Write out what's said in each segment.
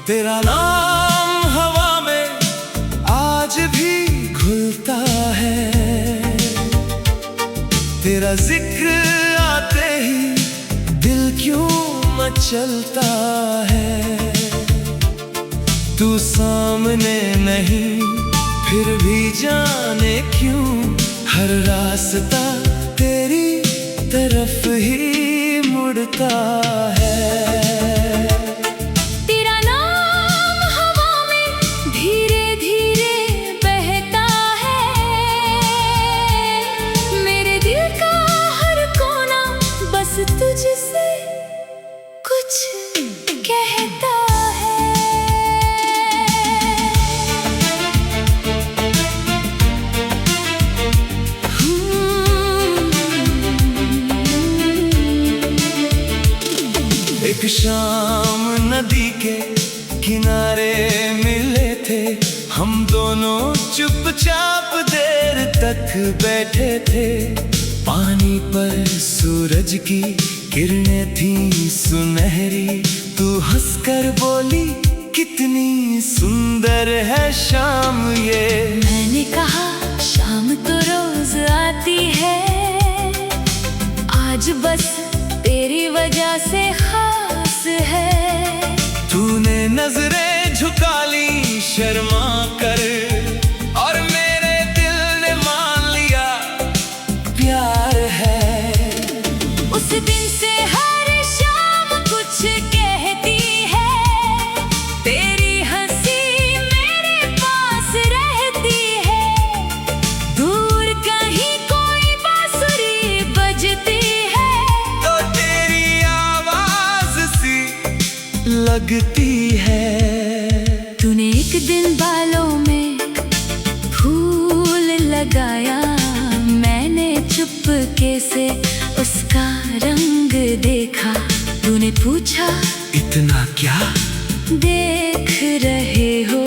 तेरा नाम हवा में आज भी घुलता है, तेरा जिक्र आते ही दिल क्यों मचलता है। तू सामने नहीं फिर भी जाने क्यों हर रास्ता तेरी तरफ ही मुड़ता है। तुझसे कुछ कहता है। एक शाम नदी के किनारे मिले थे, हम दोनों चुपचाप देर तक बैठे थे। पानी पर सूरज की किरणें थी सुनहरी, तू हंसकर बोली कितनी सुंदर है शाम ये। मैंने कहा शाम तो रोज आती है, आज बस तेरी वजह से खास है। तूने नजरें झुका ली शर्मा कर, और मेरे दिल ने मान लिया प्यार है। उस दिन से हर शाम कुछ कहती है, तेरी हंसी मेरे पास रहती है। दूर कहीं कोई बांसुरी बजती है, तो तेरी आवाज सी लगती है। तूने एक दिन बालों में फूल लगाया, मैंने चुपके से उसका रंग देखा। तूने पूछा इतना क्या देख रहे हो,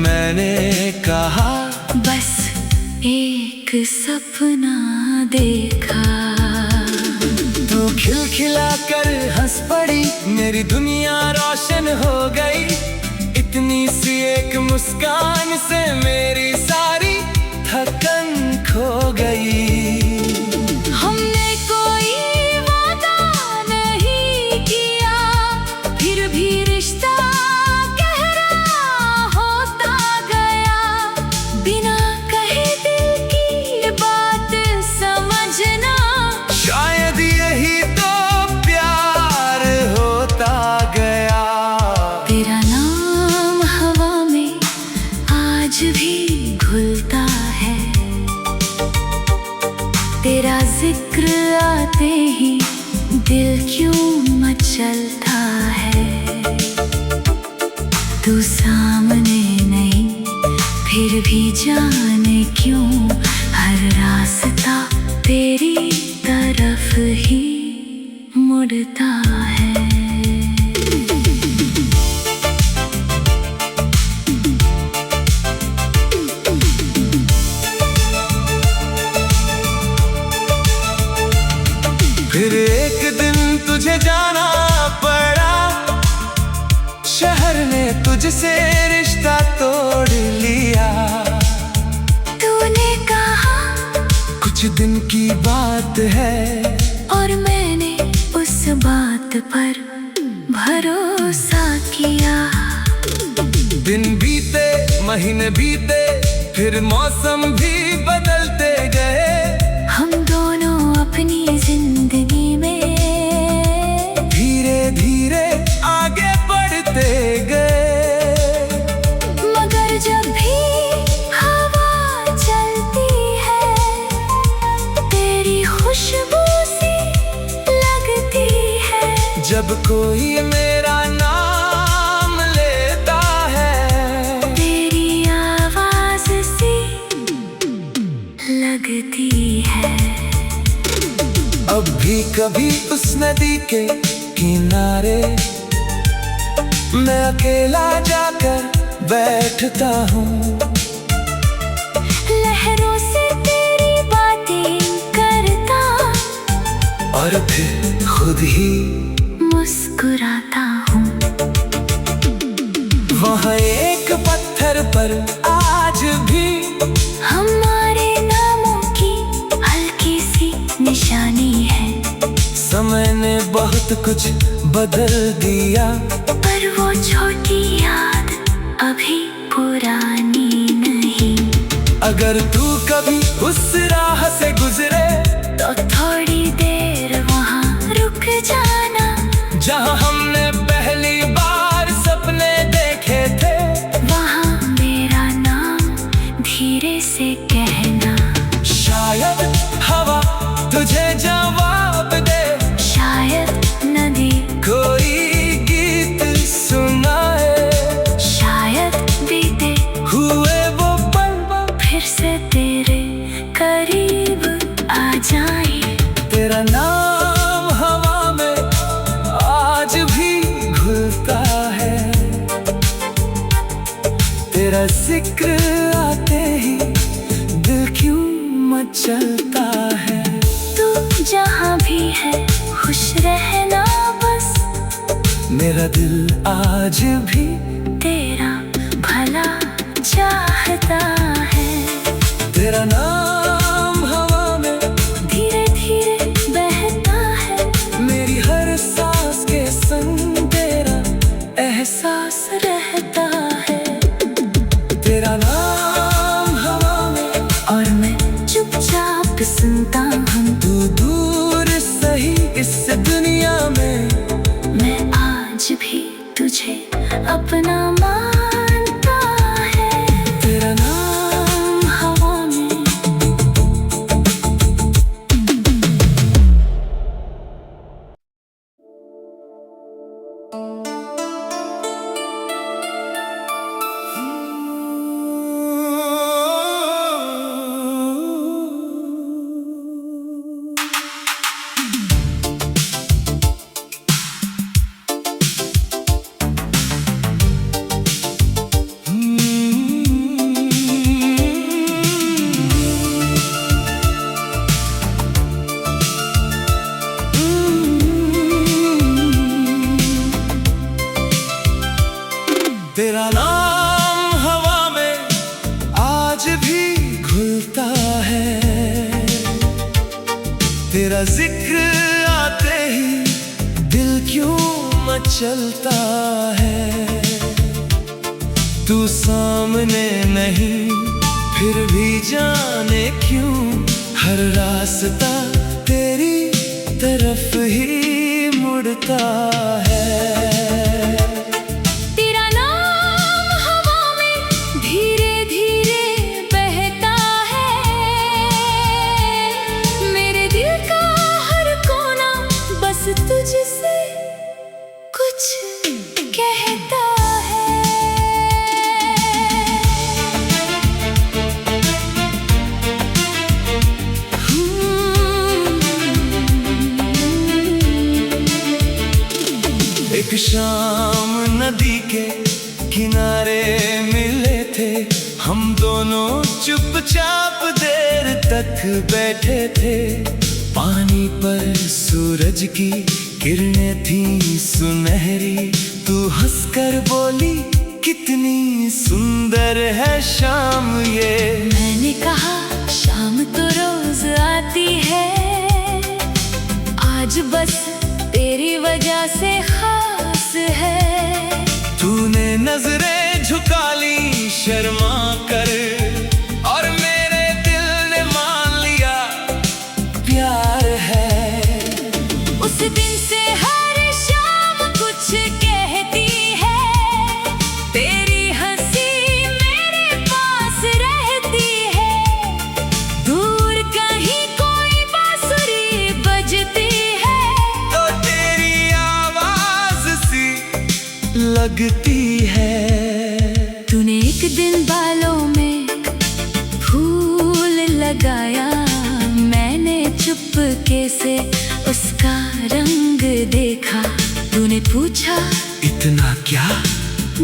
मैंने कहा बस एक सपना देखा। तू खिलखिला कर हंस पड़ी, मेरी दुनिया रोशन हो गई। इतनी सी एक मुस्कान से मेरी सारी थकन खो गई। हमने कोई वादा नहीं किया, फिर भी रिश्ता गहरा होता गया। बिना कहे दिल की बात समझना, शायद यही तो प्यार होता गया। तेरा नाम हवा में आज भी घुलता है, तेरा जिक्र आते ही दिल क्यों मचलता है। तू सामने नहीं फिर भी जाने क्यों हर रास्ता तेरी तरफ ही मुड़ता है। फिर एक दिन तुझे जाना पड़ा, शहर ने तुझसे रिश्ता तोड़ लिया। तूने कहा कुछ दिन की बात है, और मैंने उस बात पर भरोसा किया। दिन बीते महीने बीते, फिर मौसम भी बदलते गए। हम दोनों अपनी जिंदगी में धीरे धीरे आगे बढ़ते गए। मगर जब भी हवा चलती है, तेरी खुशबू सी लगती है। जब कोई मेरा नाम लेता है, तेरी आवाज सी लगती है। अब भी कभी उस नदी के किनारे मैं अकेला जाकर बैठता हूँ, लहरों से तेरी बातें करता और फिर खुद ही मुस्कुराता हूँ। वहाँ एक पत्थर पर आज भी हमारे नामों की हल्की सी निशानी है। समय ने बहुत कुछ बदल दिया, पर वो छोटी याद अभी पुरानी नहीं। अगर तू कभी उस राह से गुजरे तो थोड़ी देर वहाँ रुक जाना, जहाँ हमने पहली बार सपने देखे थे। वहाँ मेरा नाम धीरे से कहना। शायद हवा तुझे जवाब दे, शायद नदी कोई गीत सुनाए, शायद बीते हुए वो पल फिर से तेरे करीब आ जाए। तेरा नाम हवा में आज भी घुलता है, तेरा जिक्र आते ही दिल क्यों मचलता है। तू जहाँ भी है खुश रहना बस, मेरा दिल आज भी तेरा भला चाहता है। तेरा नाम हवा में धीरे धीरे बहता है, मेरी हर सांस के संग तेरा एहसास रहता है। तेरा नाम हवा में, और मैं चुपचाप सुनता हूँ। तू दूर सही इस दुनिया में, मैं आज भी तुझे अपना मानता है। तेरा नाम हवा में तेरा नाम हवा में आज भी घुलता है, तेरा जिक्र आते ही दिल क्यों मचलता है। तू सामने नहीं फिर भी जाने क्यों हर रास्ता तेरी तरफ ही मुड़ता है। तुझसे कुछ कहता है। एक शाम नदी के किनारे मिले थे, हम दोनों चुपचाप देर तक बैठे थे। पानी पर सूरज की किरणें थी सुनहरी, तू हंसकर बोली कितनी सुंदर है शाम ये। मैंने कहा शाम तो रोज आती है, आज बस तेरी वजह से खास है। तूने नजरें झुका ली शर्मा कर, और मेरे दिल ने मान लिया प्यार है। उस दिन से हर शाम कुछ कहती है, तेरी हंसी मेरे पास रहती है। दूर कहीं कोई बांसुरी बजती है, तो तेरी आवाज लगती है। तूने एक दिन बालों में फूल लगाया, मैंने चुपके से उसका रंग देखा। तूने पूछा इतना क्या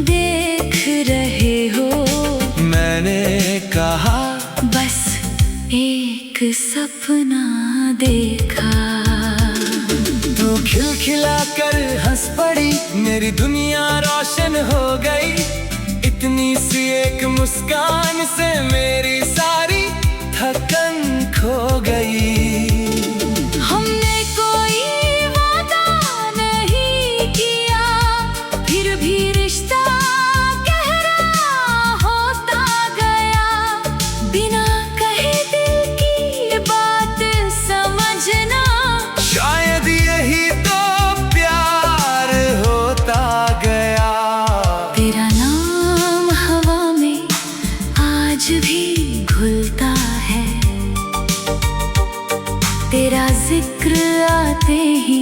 देख रहे हो? मैंने कहा बस एक सपना देखा। तू खिलखिला कर हंस पड़ी, मेरी दुनिया रोशन हो गई। इतनी सी एक मुस्कान से मेरी सारी थकन खो गई। हमने कोई वादा नहीं किया, फिर भी रिश्ता गहरा होता गया। बिना कहे दिल की बात समझना, शायद यही तो प्यार होता गया। तेरा नाम हवा में आज भी घुलता है। तेरा जिक्र आते ही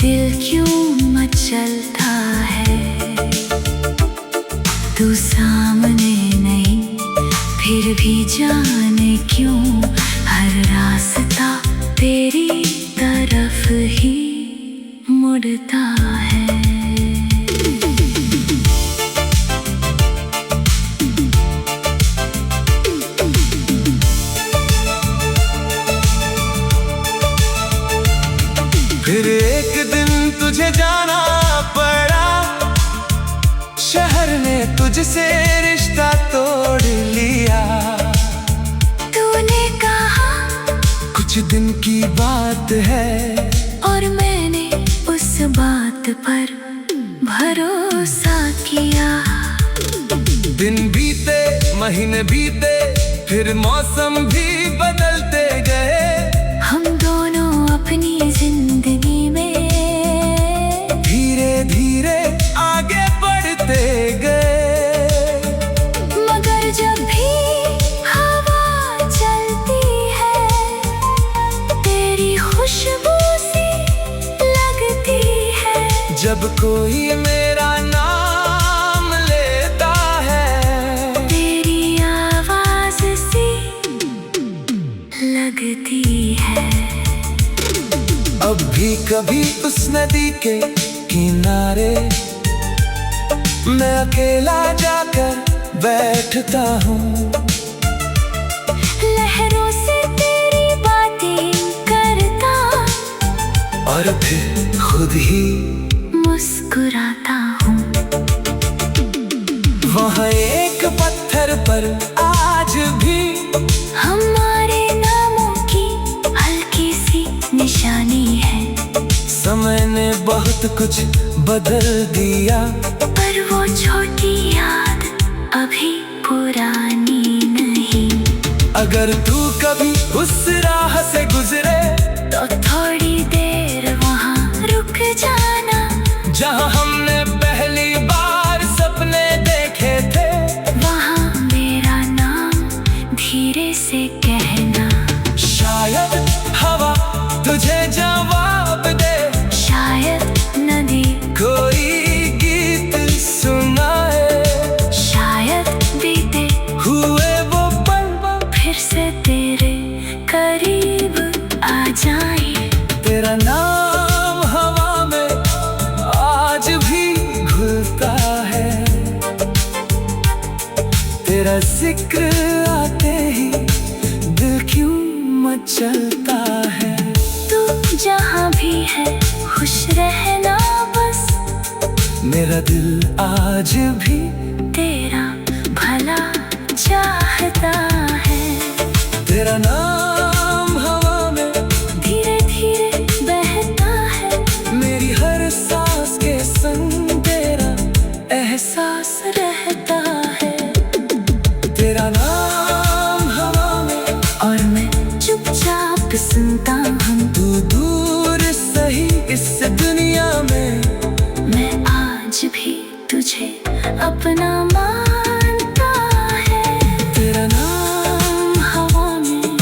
दिल क्यों मचलता है। तू सामने नहीं फिर भी जाने क्यों हर रास्ता तेरी तरफ ही मुड़ता है। फिर एक दिन तुझे जाना पड़ा, शहर ने तुझसे रिश्ता तोड़ लिया। तूने कहा कुछ दिन की बात है, और मैंने उस बात पर भरोसा किया। दिन बीते महीने बीते, फिर मौसम भी बदलते गए। हम दोनों अपनी जिंदगी में धीरे धीरे आगे बढ़ते गए। मगर जब भी हवा चलती है, तेरी खुशबू सी लगती है। जब कोई मेरा नाम लेता है, तेरी आवाज सी लगती है। अब भी कभी उस नदी के किनारे मैं अकेला जाकर बैठता हूँ। लहरों से तेरी बातें करता, और फिर खुद ही मुस्कुराता हूँ। वहाँ एक पत्थर पर आज भी हमारे नामों की हल्की सी निशानी है। समय ने बहुत कुछ बदल दिया, पर वो छोटी याद अभी पुरानी नहीं। अगर तू कभी उस राह से गुजरे, तो थोड़ी देर वहाँ रुक जाना। जहाँ हमने पहली बार सपने देखे थे, वहाँ मेरा नाम धीरे से कहना। शायद हवा तुझे जवाब दे, शायद नदी कोई गीत सुनाए। शायद बीते हुए वो पल फिर से तेरे करीब आ जाए। तेरा नाम हवा में आज भी घुलता है। तेरा जिक्र आते ही दिल क्यों मचलता है। तू जहाँ भी है खुश रहना बस, मेरा दिल आज भी तेरा भला चाहता है। तेरा नाम हवा में धीरे धीरे बहता है, मेरी हर सांस के संग तेरा एहसास रहता है। तेरा नाम हवा में, और मैं चुपचाप सुनता हूँ। तू दूर सही इस दुनिया में, मैं आज भी तुझे अपना मानता है। तेरा नाम हवा में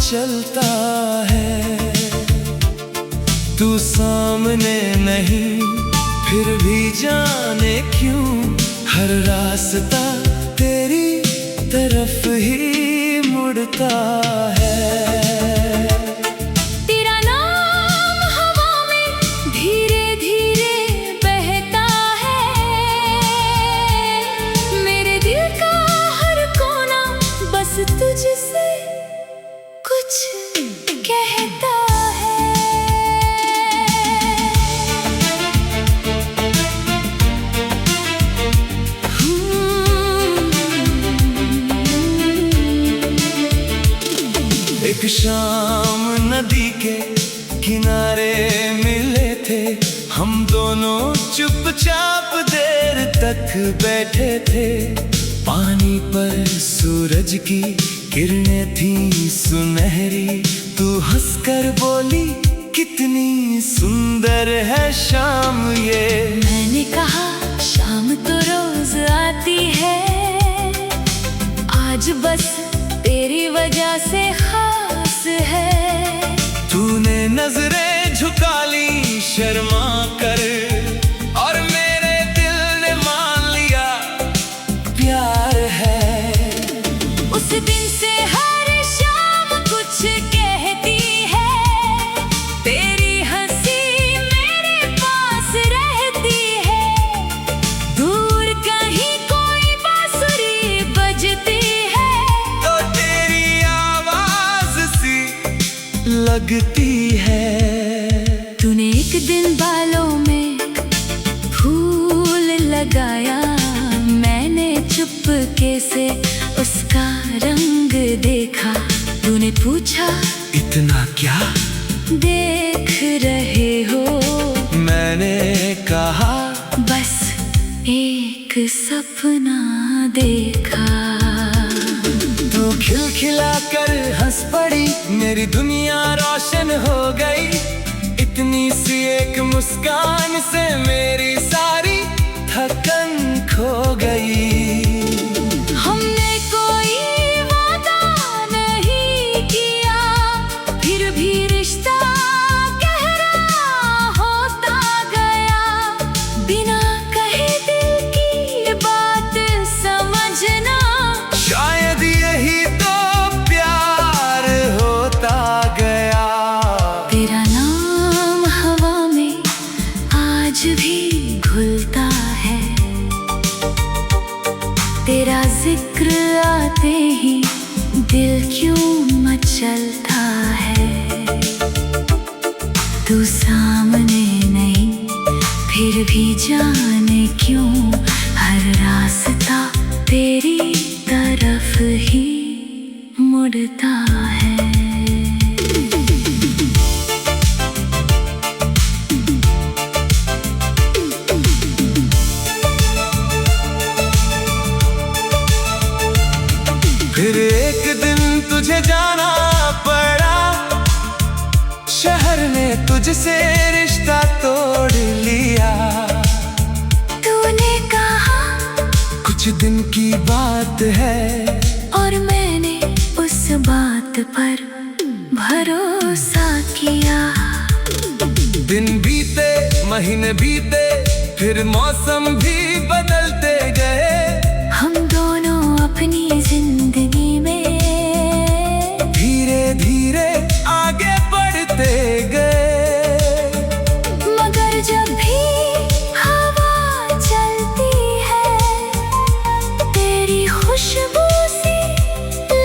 चलता है। तू सामने नहीं फिर भी जाने क्यों हर रास्ता तेरी तरफ ही मुड़ता है। तेरा नाम हवा में धीरे धीरे बहता है। मेरे दिल का हर कोना बस तुझसे कुछ कहता है। एक शाम नदी के किनारे मिले थे, हम दोनों चुपचाप देर तक बैठे थे। पानी पर सूरज की किरणें थी सुनहरी, तू हंसकर बोली कितनी सुंदर है शाम ये। मैंने कहा शाम तो रोज आती है, आज बस तेरी वजह से खास है। तूने नजरें झुका ली शर्मा कर, और मेरे दिल ने मान लिया प्यार है। उस दिन से हर शाम कुछ कहती है, तेरी हंसी मेरे पास रहती है। दूर कहीं कोई बांसुरी बजती है तो तेरी आवाज सी लगती है। तूने एक दिन बालों में फूल लगाया, मैंने चुपके से उसका रंग देखा। तूने पूछा इतना क्या देख रहे हो, मैंने कहा बस एक सपना देखा। तू खिलखिला कर हंस पड़ी, मेरी दुनिया रोशन हो गई। इतनी सी एक मुस्कान से मेरी सारी थकन खो गई। हमने कोई वादा नहीं किया, फिर भी रिश्ता गहरा होता गया। बिना कहे दिल की बात समझना, शायद यही तो प्यार होता गया। तेरा नाम हवा में आज भी घुलता है। तेरा जिक्र आते ही दिल क्यों मचलता है। तू सामने नहीं फिर भी जाने क्यों हर रास्ता तेरी तरफ ही मुड़ता है। फिर एक दिन तुझे जाना पड़ा, शहर ने तुझसे रिश्ता तोड़ लिया। तूने कहा कुछ दिन की बात है, और मैंने उस बात पर भरोसा किया। दिन बीते महीने बीते, फिर मौसम भी बदलते गए। हम दोनों अपनी जिंदगी में धीरे धीरे आगे बढ़ते गए। मगर जब भी हवा चलती है, तेरी खुशबू सी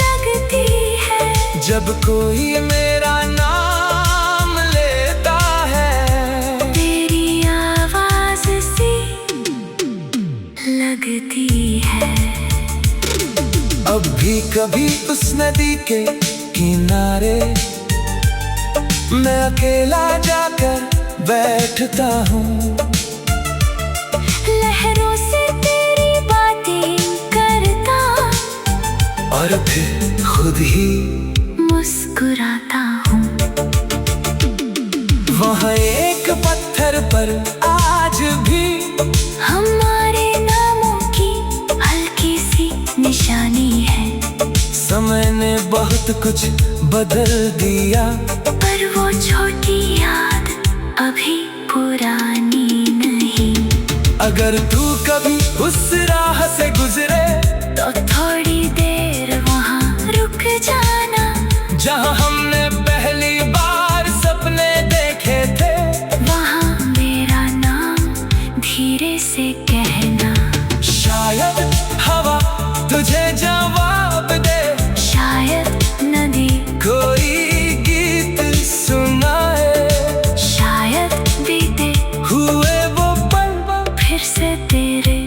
लगती है। जब कोई मेरा नाम लेता है, तेरी आवाज सी लगती है। अब भी कभी उस नदी के किनारे मैं अकेला जाकर बैठता हूँ। लहरों से तेरी बातें करता, और फिर खुद ही मुस्कुराता हूँ। वहाँ एक पत्थर पर आज भी हमारे नामों की हल्की सी निशानी है। समय ने बहुत कुछ बदल दिया। पर वो छोटी याद अभी पुरानी नहीं। अगर तू कभी उस राह से गुजरे तो थोड़ी देर वहाँ रुक जाना, जहाँ हमने पहली बार सपने देखे थे। वहाँ मेरा नाम धीरे से कहना। शायद हवा तुझे जवाब दे, शायद नदी कोई गीत सुनाए, शायद बीते हुए वो पल फिर से तेरे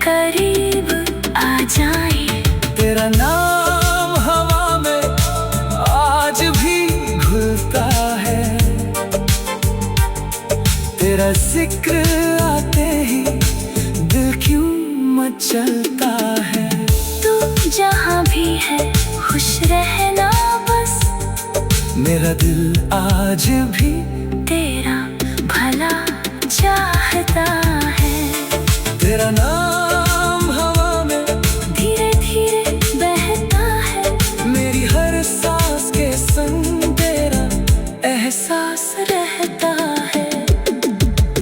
करीब आ जाए। तेरा नाम हवा में आज भी घुलता है, तेरा जिक्र आते ही दिल क्यों मचलता है। तू जहाँ भी है खुश रहना बस, मेरा दिल आज भी तेरा भला चाहता है। तेरा नाम हवा में धीरे धीरे बहता है, मेरी हर सांस के संग तेरा एहसास रहता है।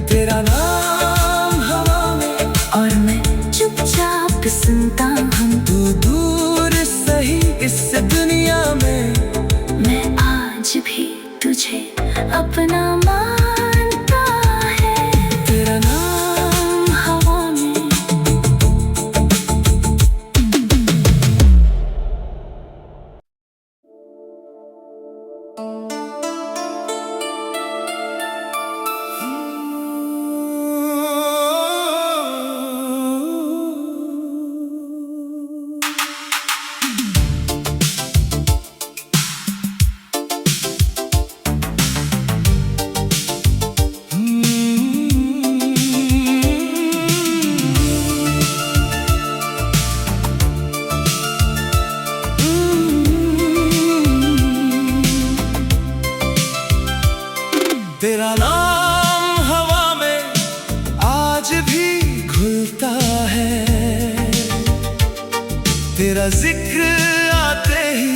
तेरा नाम हवा में, और मैं चुपचाप सुनता हूँ। तू दूर सही इस दुनिया में, मैं आज भी तुझे अपना मानता है। तेरा नाम हवा में तेरा नाम हवा में आज भी घुलता है, तेरा जिक्र आते ही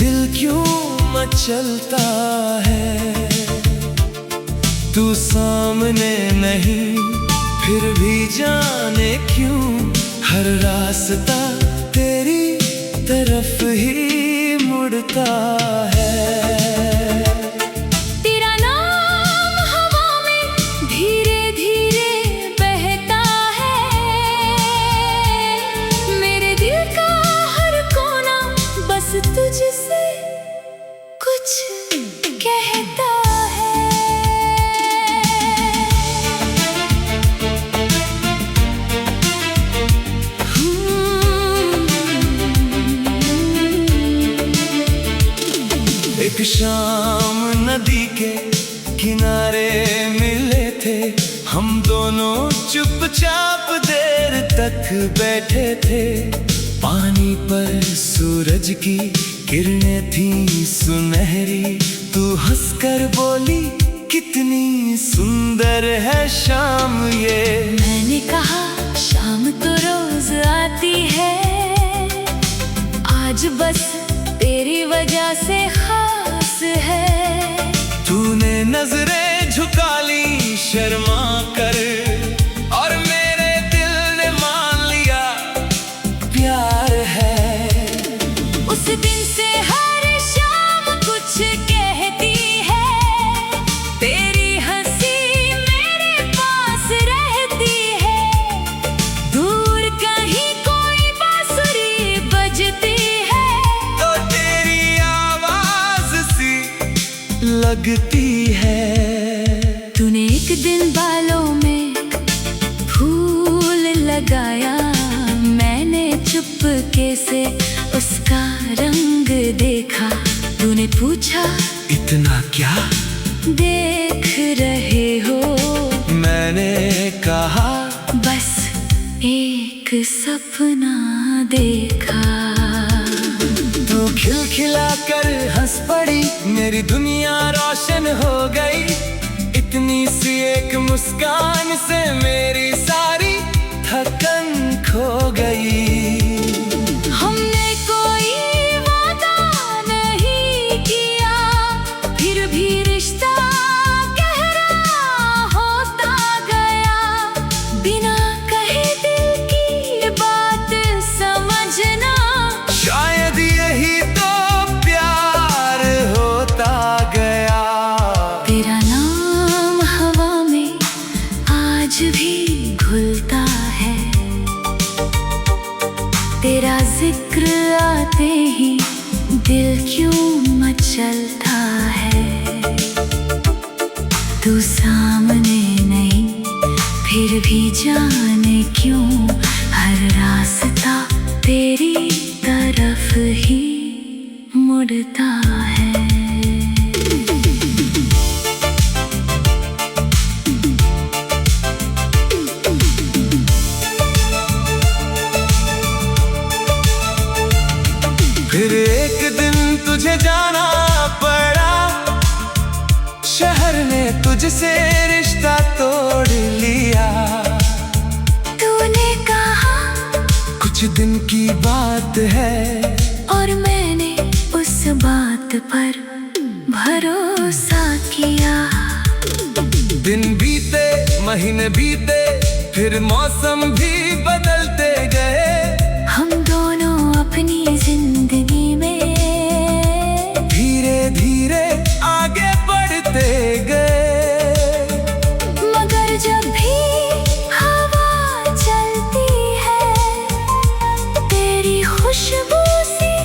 दिल क्यों मचलता है। तू सामने नहीं फिर भी जाने क्यों हर रास्ता तेरी तरफ ही मुड़ता है। तुझसे कुछ कहता है। एक शाम नदी के किनारे मिले थे, हम दोनों चुपचाप देर तक बैठे थे। पानी पर सूरज की किरणें थी सुनहरी, तू हंसकर बोली कितनी सुंदर है शाम ये। मैंने कहा शाम तो रोज आती है, आज बस तेरी वजह से खास है। तूने नजरें झुका ली शर्मा कर, और मेरे दिल ने मान लिया प्यार है। उस दिन से हर शाम कुछ कहती है, तेरी हंसी मेरे पास रहती है। दूर कहीं कोई बांसुरी बजती है, तो तेरी आवाज सी लगती है। तूने एक दिन बालों में फूल लगाया, मैंने चुपके से उसका रंग देखा। तूने पूछा इतना क्या देख रहे हो, मैंने कहा बस एक सपना देखा। तू खिलखिला कर हंस पड़ी, मेरी दुनिया रोशन हो गई। इतनी सी एक मुस्कान से मेरी सारी थकन खो गई। हमने कोई वादा नहीं से ही दिल क्यों मचलता है। तू सामने नहीं फिर भी जाने क्यों हर रास्ता तेरी तरफ ही मुड़ता है। फिर एक दिन तुझे जाना पड़ा, शहर ने तुझसे रिश्ता तोड़ लिया। तूने कहा कुछ दिन की बात है, और मैंने उस बात पर भरोसा किया। दिन बीते महीने बीते फिर मौसम भी बदलते गए। हम दोनों अपनी जिंदगी में धीरे धीरे आगे बढ़ते गए। मगर जब भी हवा चलती है तेरी खुशबू सी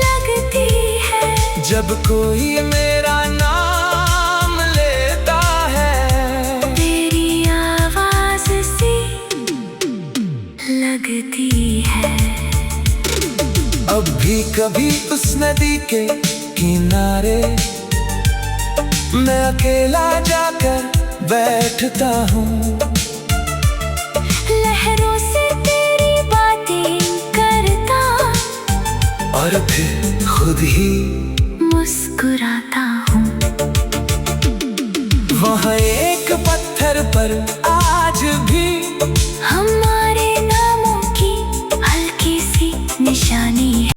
लगती है। जब कोई मेरा नाम लेता है तेरी आवाज सी लगती है। अब भी कभी उस नदी के किनारे मैं अकेला जाकर बैठता हूँ। लहरों से तेरी बातें करता और फिर खुद ही मुस्कुराता हूँ। वहाँ एक पत्थर पर